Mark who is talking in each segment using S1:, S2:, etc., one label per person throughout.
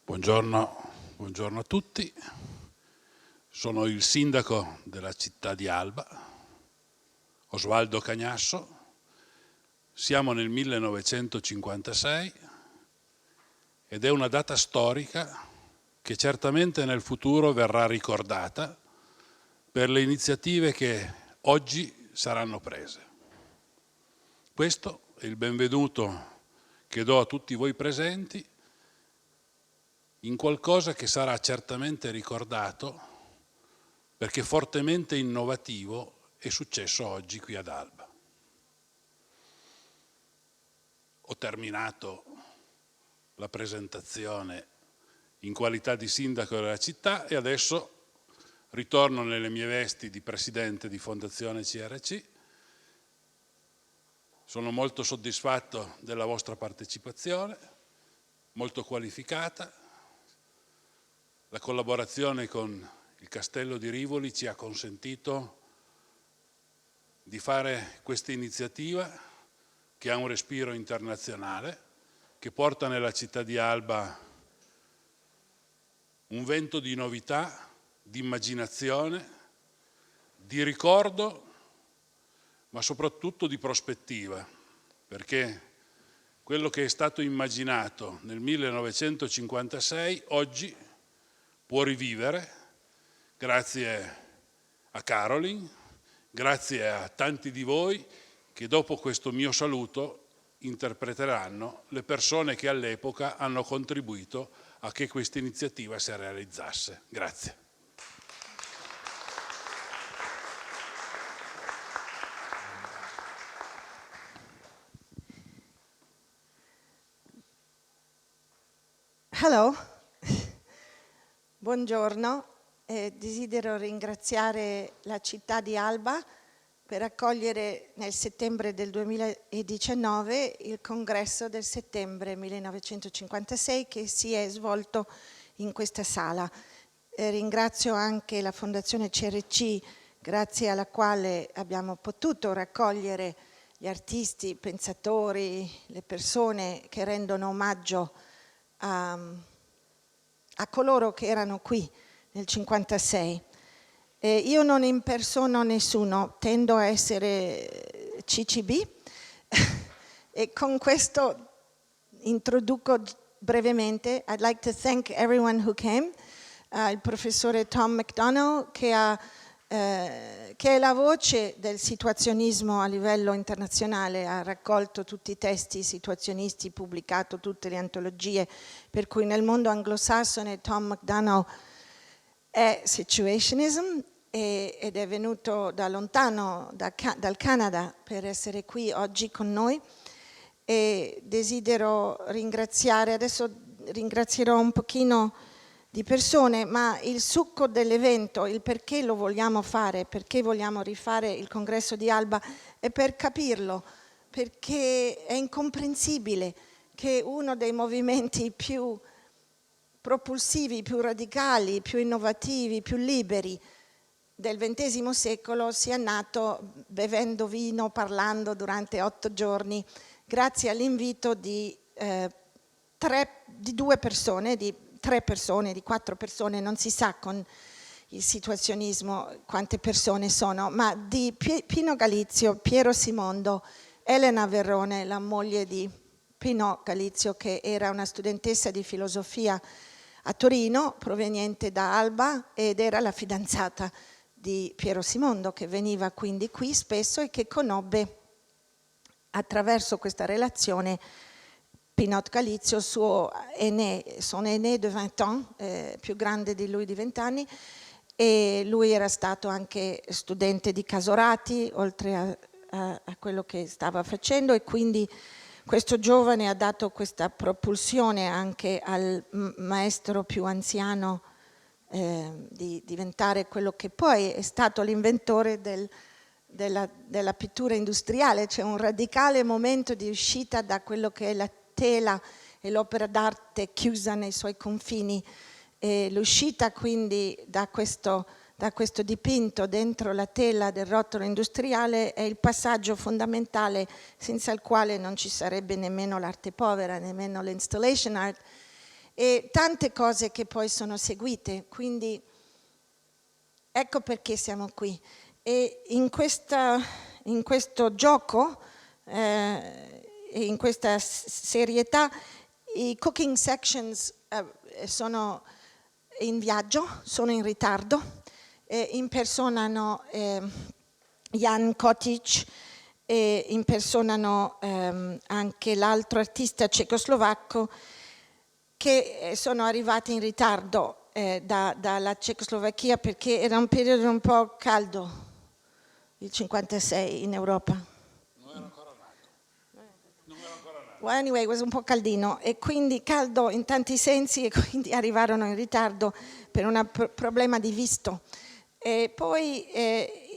S1: Buongiorno a tutti. Sono il sindaco della città di Alba, Osvaldo Cagnasso. Siamo nel 1956 ed è una data storica che certamente nel futuro verrà ricordata per le iniziative che oggi saranno prese. Questo è il benvenuto che do a tutti voi presenti in qualcosa che sarà certamente ricordato perché fortemente innovativo è successo oggi qui ad Alba. Ho terminato la presentazione in qualità di sindaco della città e adesso ritorno nelle mie vesti di Presidente di Fondazione CRC. Sono molto soddisfatto della vostra partecipazione, molto qualificata. La collaborazione con il Castello di Rivoli ci ha consentito di fare questa iniziativa che ha un respiro internazionale, che porta nella città di Alba un vento di novità, di immaginazione, di ricordo, ma soprattutto di prospettiva, perché quello che è stato immaginato nel 1956 oggi può rivivere grazie a Carolyn, grazie a tanti di voi che dopo questo mio saluto interpreteranno le persone che all'epoca hanno contribuito a che questa iniziativa si realizzasse. Grazie.
S2: Hello, buongiorno. Desidero ringraziare la città di Alba per accogliere nel settembre del 2019 il Congresso del settembre 1956 che si è svolto in questa sala. Ringrazio anche la Fondazione CRC, grazie alla quale abbiamo potuto raccogliere gli artisti, i pensatori, le persone che rendono omaggio a coloro che erano qui nel 1956. Io non impersono nessuno, tendo a essere CCB e con questo introduco brevemente. I'd like to thank everyone who came. Il professore Tom McDonough che è la voce del situazionismo a livello internazionale, ha raccolto tutti i testi situazionisti, pubblicato tutte le antologie, per cui nel mondo anglosassone Tom McDonough è situationism ed è venuto da lontano, dal Canada, per essere qui oggi con noi. E desidero ringraziare, adesso ringrazierò un pochino di persone, ma il succo dell'evento, il perché lo vogliamo fare, perché vogliamo rifare il Congresso di Alba, è per capirlo, perché è incomprensibile che uno dei movimenti più propulsivi, più radicali, più innovativi, più liberi del XX secolo sia nato bevendo vino, parlando durante 8 giorni, grazie all'invito di 4 persone, non si sa con il situazionismo quante persone sono, ma di Pinot Gallizio, Piero Simondo, Elena Verrone, la moglie di Pinot Gallizio, che era una studentessa di filosofia a Torino, proveniente da Alba, ed era la fidanzata di Piero Simondo, che veniva quindi qui spesso e che conobbe attraverso questa relazione Pinot Gallizio, son aîné di 20 ans, più grande di lui di 20 anni, e lui era stato anche studente di Casorati, oltre a quello che stava facendo, e quindi questo giovane ha dato questa propulsione anche al maestro più anziano di diventare quello che poi è stato l'inventore della pittura industriale. C'è un radicale momento di uscita da quello che è la tela e l'opera d'arte chiusa nei suoi confini, e l'uscita quindi da questo dipinto dentro la tela del rotolo industriale è il passaggio fondamentale senza il quale non ci sarebbe nemmeno l'arte povera, nemmeno l'installation art. e tante cose che poi sono seguite, quindi ecco perché siamo qui. E in questo gioco e in questa serietà i cooking sections sono in viaggio, sono in ritardo, impersonano Jan Kotić e impersonano anche l'altro artista cecoslovacco che sono arrivati in ritardo dalla Cecoslovacchia perché era un periodo un po' caldo, il 56 in Europa.
S1: Non ero ancora nato.
S2: Well, anyway, was un po' caldino e quindi caldo in tanti sensi e quindi arrivarono in ritardo per un problema di visto. E poi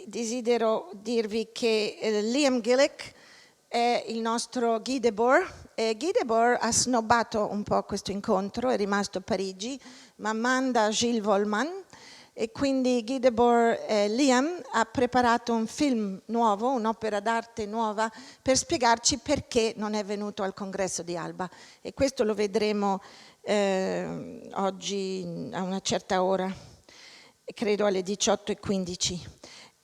S2: desidero dirvi che Liam Gillick è il nostro Guy Debord. Guy Debord ha snobbato un po' questo incontro, è rimasto a Parigi, ma manda Gilles Volman e quindi Guy Debord Liam ha preparato un film nuovo, un'opera d'arte nuova per spiegarci perché non è venuto al Congresso di Alba e questo lo vedremo oggi a una certa ora, credo alle 18:15.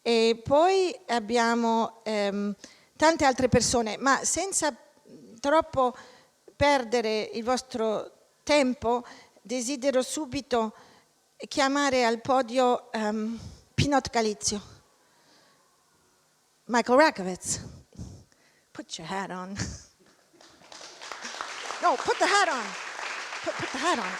S2: E poi abbiamo tante altre persone, ma senza troppo perdere il vostro tempo, desidero subito chiamare al podio Pinot Gallizio. Michael Rakowitz. Put your hat on. No, put the hat on. Put the hat on.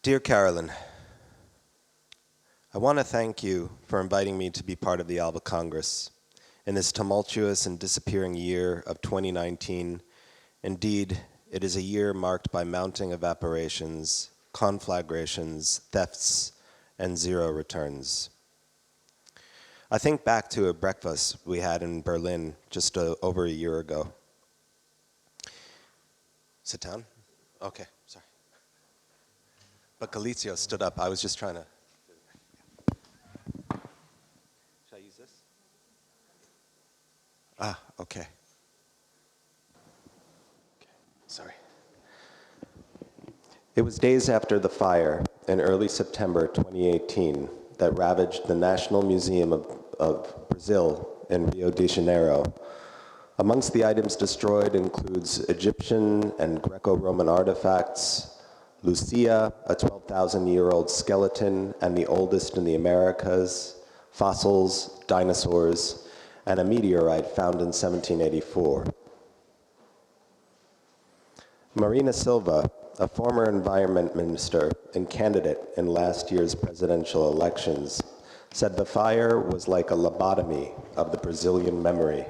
S3: Dear Carolyn, I want to thank you for inviting me to be part of the Alba Congress in this tumultuous and disappearing year of 2019. Indeed, it is a year marked by mounting evaporations, conflagrations, thefts, and zero returns. I think back to a breakfast we had in Berlin just over a year ago. Sit down? Okay, sorry. But Gallizio stood up. I was just trying to. Should I use this? Ah, okay. Sorry. It was days after the fire in early September 2018 that ravaged the National Museum of Brazil in Rio de Janeiro. Amongst the items destroyed includes Egyptian and Greco-Roman artifacts, Lucia, a 12,000-year-old skeleton and the oldest in the Americas, fossils, dinosaurs, and a meteorite found in 1784. Marina Silva, a former environment minister and candidate in last year's presidential elections, said the fire was like a lobotomy of the Brazilian memory.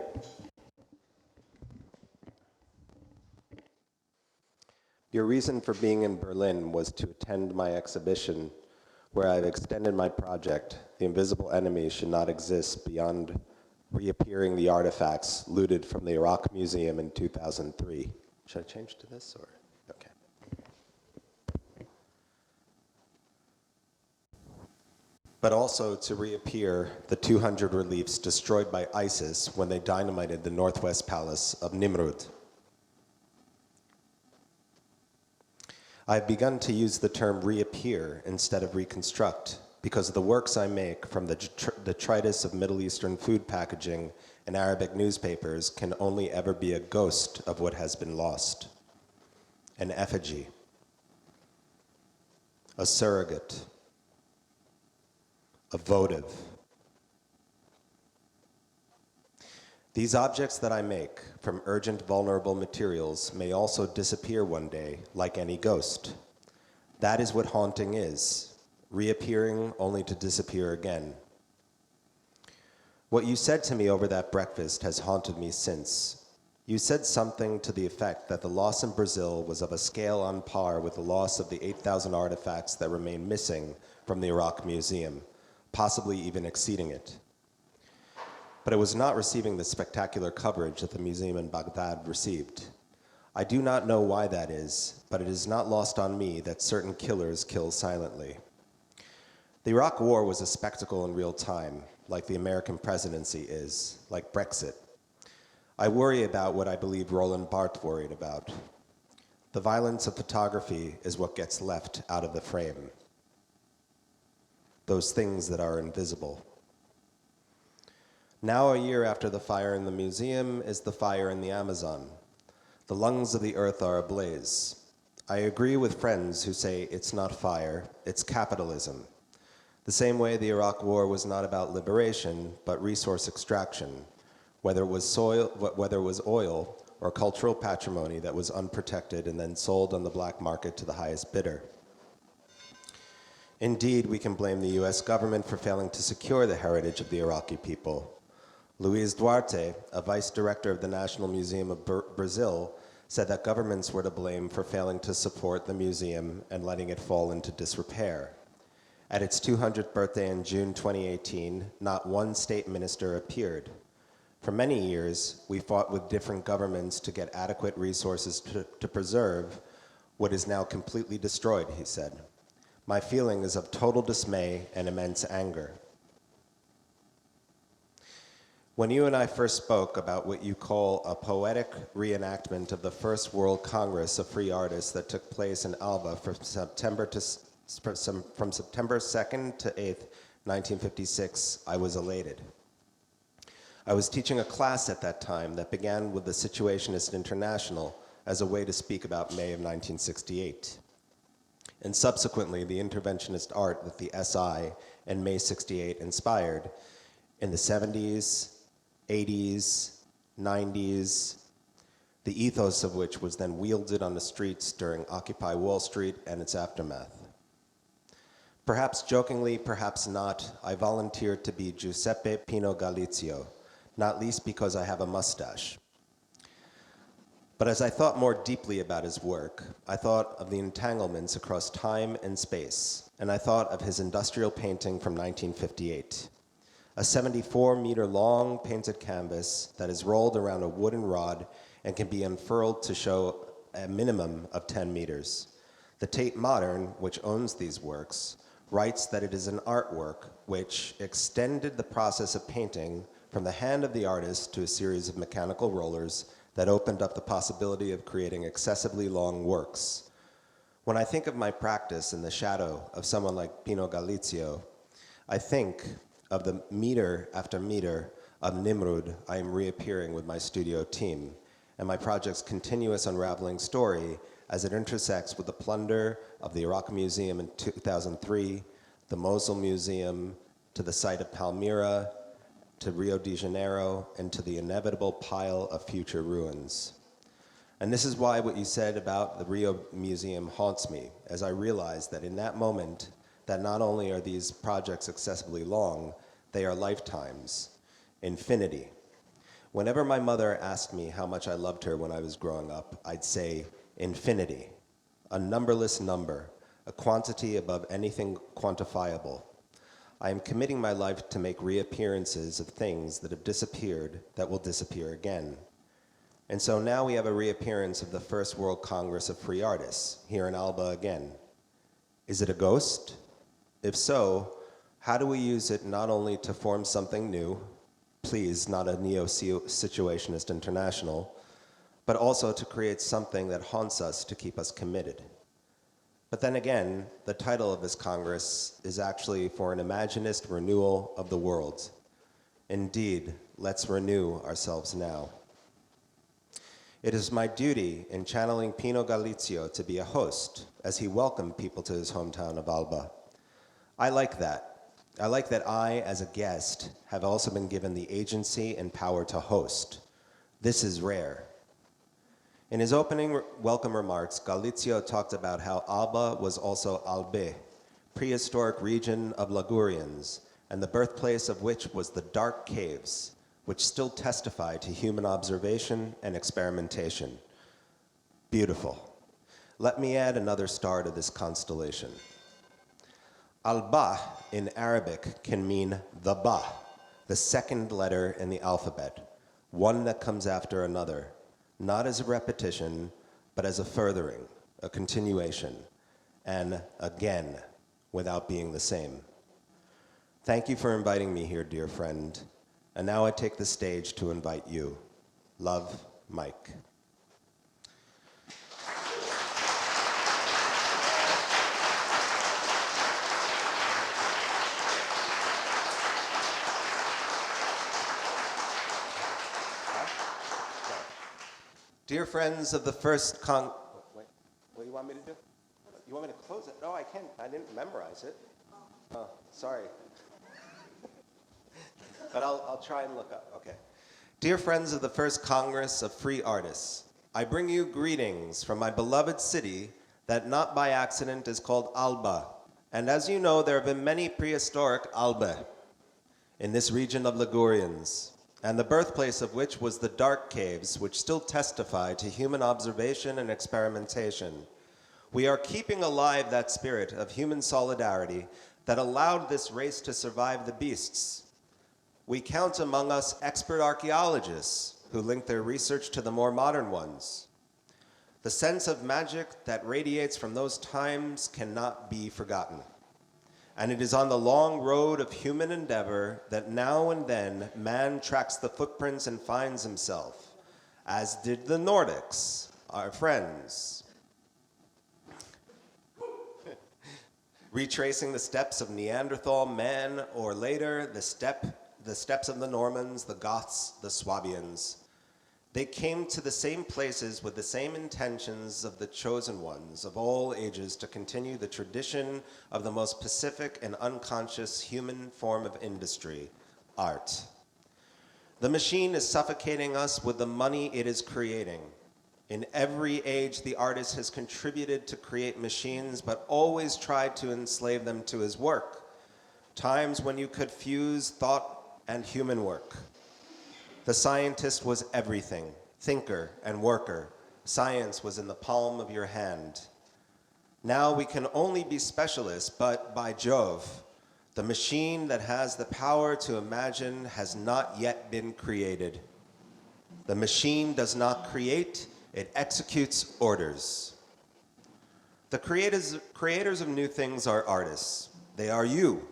S3: Your reason for being in Berlin was to attend my exhibition, where I've extended my project, The Invisible Enemy Should Not Exist, beyond reappearing the artifacts looted from the Iraq Museum in 2003. Should I change to this, or? Okay. But also to reappear the 200 reliefs destroyed by ISIS when they dynamited the Northwest Palace of Nimrud. I've begun to use the term reappear instead of reconstruct because the works I make from the detritus of Middle Eastern food packaging and Arabic newspapers can only ever be a ghost of what has been lost. An effigy, a surrogate, a votive. These objects that I make from urgent, vulnerable materials may also disappear one day, like any ghost. That is what haunting is, reappearing only to disappear again. What you said to me over that breakfast has haunted me since. You said something to the effect that the loss in Brazil was of a scale on par with the loss of the 8,000 artifacts that remain missing from the Iraq Museum, possibly even exceeding it. But it was not receiving the spectacular coverage that the museum in Baghdad received. I do not know why that is, but it is not lost on me that certain killers kill silently. The Iraq War was a spectacle in real time, like the American presidency is, like Brexit. I worry about what I believe Roland Barthes worried about. The violence of photography is what gets left out of the frame. Those things that are invisible. Now, a year after the fire in the museum is the fire in the Amazon. The lungs of the earth are ablaze. I agree with friends who say it's not fire, it's capitalism. The same way the Iraq War was not about liberation, but resource extraction, whether it was oil or cultural patrimony that was unprotected and then sold on the black market to the highest bidder. Indeed, we can blame the US government for failing to secure the heritage of the Iraqi people. Luis Duarte, a vice director of the National Museum of Brazil, said that governments were to blame for failing to support the museum and letting it fall into disrepair. At its 200th birthday in June 2018, not one state minister appeared. For many years, we fought with different governments to get adequate resources to preserve what is now completely destroyed, he said. My feeling is of total dismay and immense anger. When you and I first spoke about what you call a poetic reenactment of the First World Congress of Free Artists that took place in Alba from September 2nd to 8th, 1956, I was elated. I was teaching a class at that time that began with the Situationist International as a way to speak about May of 1968. And subsequently, the interventionist art that the SI and May 68 inspired in the 70s, 80s, 90s, the ethos of which was then wielded on the streets during Occupy Wall Street and its aftermath. Perhaps jokingly, perhaps not, I volunteered to be Giuseppe Pinot Gallizio, not least because I have a mustache. But as I thought more deeply about his work, I thought of the entanglements across time and space, and I thought of his industrial painting from 1958, a 74-meter-long painted canvas that is rolled around a wooden rod and can be unfurled to show a minimum of 10 meters. The Tate Modern, which owns these works, writes that it is an artwork which extended the process of painting from the hand of the artist to a series of mechanical rollers that opened up the possibility of creating excessively long works. When I think of my practice in the shadow of someone like Pinot Gallizio, I think of the meter after meter of Nimrud I am reappearing with my studio team, and my project's continuous unraveling story as it intersects with the plunder of the Iraq Museum in 2003, the Mosul Museum, to the site of Palmyra, to Rio de Janeiro, and to the inevitable pile of future ruins. And this is why what you said about the Rio Museum haunts me, as I realize that in that moment, that not only are these projects excessively long, they are lifetimes, infinity. Whenever my mother asked me how much I loved her when I was growing up, I'd say infinity, a numberless number, a quantity above anything quantifiable. I am committing my life to make reappearances of things that have disappeared that will disappear again. And so now we have a reappearance of the First World Congress of Free Artists here in Alba again. Is it a ghost? If so, how do we use it not only to form something new, please, not a neo-situationist international, but also to create something that haunts us to keep us committed? But then again, the title of this Congress is actually for an imaginist renewal of the world. Indeed, let's renew ourselves now. It is my duty in channeling Pinot Gallizio to be a host as he welcomed people to his hometown of Alba. I like that. I like that I, as a guest, have also been given the agency and power to host. This is rare. In his opening welcome remarks, Gallizio talked about how Alba was also Albe, prehistoric region of Ligurians, and the birthplace of which was the dark caves, which still testify to human observation and experimentation. Beautiful. Let me add another star to this constellation. Alba in Arabic can mean the ba, the second letter in the alphabet, one that comes after another, not as a repetition, but as a furthering, a continuation, and again, without being the same. Thank you for inviting me here, dear friend. And now I take the stage to invite you. Love, Mike. Dear friends of the first Wait, what do you want me to do? You want me to close it? No, I can't. I didn't memorize it. Oh, sorry. But I'll try and look up. Okay. Dear friends of the First Congress of Free Artists, I bring you greetings from my beloved city that not by accident is called Alba. And as you know, there have been many prehistoric Albae in this region of Ligurians, and the birthplace of which was the dark caves, which still testify to human observation and experimentation. We are keeping alive that spirit of human solidarity that allowed this race to survive the beasts. We count among us expert archaeologists who link their research to the more modern ones. The sense of magic that radiates from those times cannot be forgotten. And it is on the long road of human endeavor that now and then man tracks the footprints and finds himself, as did the Nordics, our friends. Retracing the steps of Neanderthal man, or later, the steps of the Normans, the Goths, the Swabians. They came to the same places with the same intentions of the chosen ones of all ages to continue the tradition of the most pacific and unconscious human form of industry, art. The machine is suffocating us with the money it is creating. In every age, the artist has contributed to create machines, but always tried to enslave them to his work. Times when you could fuse thought and human work. The scientist was everything, thinker and worker. Science was in the palm of your hand. Now we can only be specialists, but by Jove, the machine that has the power to imagine has not yet been created. The machine does not create, it executes orders. The creators of new things are artists. They are you,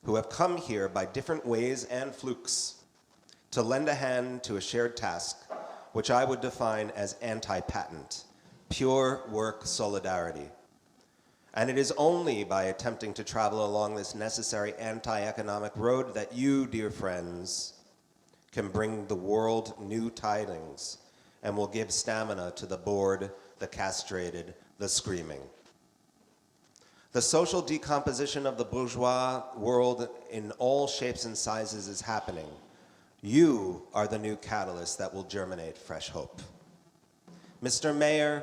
S3: who have come here by different ways and flukes to lend a hand to a shared task, which I would define as anti-patent, pure work solidarity. And it is only by attempting to travel along this necessary anti-economic road that you, dear friends, can bring the world new tidings and will give stamina to the bored, the castrated, the screaming. The social decomposition of the bourgeois world in all shapes and sizes is happening. You are the new catalyst that will germinate fresh hope. Mr. Mayor,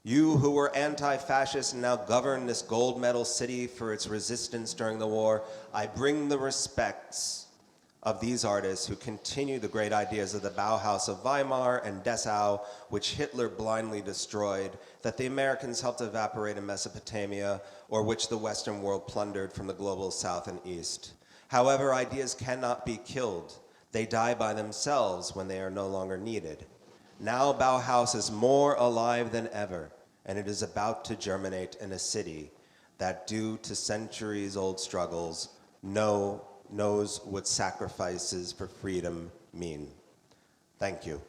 S3: you who were anti-fascist and now govern this gold medal city for its resistance during the war, I bring the respects of these artists who continue the great ideas of the Bauhaus of Weimar and Dessau, which Hitler blindly destroyed, that the Americans helped evaporate in Mesopotamia, or which the Western world plundered from the global South and East. However, ideas cannot be killed. They die by themselves when they are no longer needed. Now Bauhaus is more alive than ever, and it is about to germinate in a city that, due to centuries-old struggles, knows what sacrifices for freedom mean. Thank you.